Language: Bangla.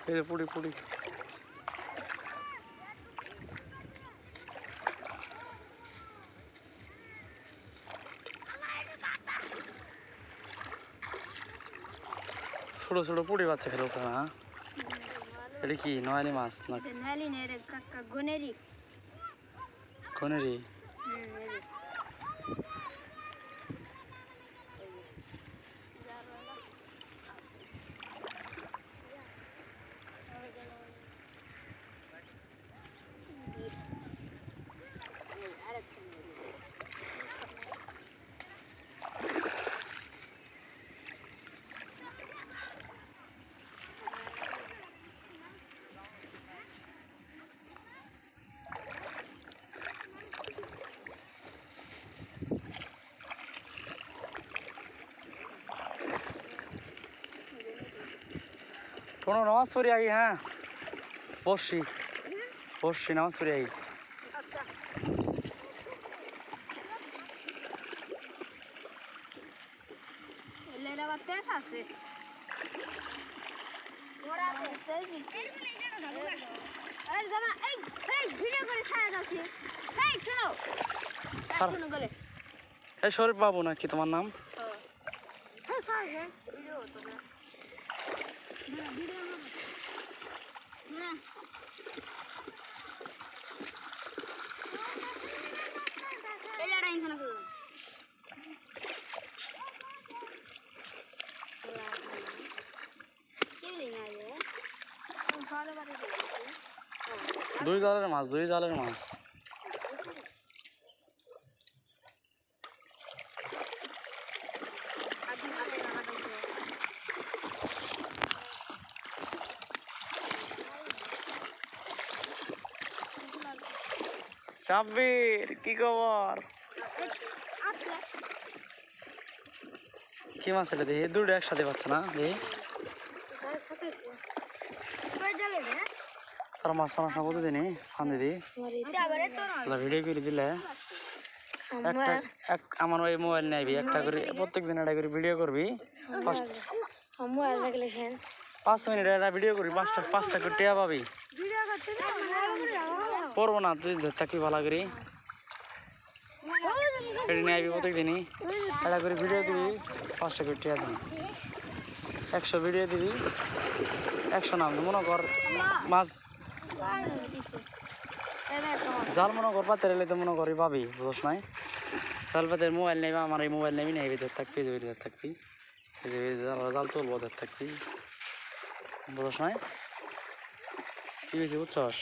এই যে পুড়ি পুড়ি ছোট ছোট পুড়ি বাচ্চা খেলে ওঠে না। এটা কি নয়ালি মাছ না কনেরি? শোনো নামাজ পড়ি আগে, হ্যাঁ বসছি বসছি নামাজ পড়ি আগে। এই শরীফ বাবু নাকি তোমার নাম? দুই জালের মাছ, দুই জালের মাছ। সাব্বির কি খবর? কি মাছ এটা? দেখি দুটো একসাথে পাচ্ছে না, দেখি তারা মাছ পানা প্রতিদিনই ফান দিদি ভিডিও করে দিলে আমার ওই মোবাইল নেবি একটা করে প্রত্যেক দিন একটা করে ভিডিও করবি। 5 মিনিট একটা ভিডিও করবি, পাঁচটা করে টিয়া পাবি। পড়বো না তুই ধর থাকবি ভালো করে, এটা নেবি প্রত্যেক দিনই একটা করে ভিডিও দিবি, 5টা করে টিয়া দিবি। 100 ভিডিও দিবি, 100 নাম মনে কর মাছ জাল মনে কর পাতে রেলে তো মনে করি পাবি, বুঝস নাই? জাল পাতের মোবাইল নেই, আমার এই মোবাইল নেবি, নেই ধর থাকবি, ধর থাকবি, জাল তুলবো ধর থাকবি, বুঝস নাই? কি হয়েছে বুঝছস?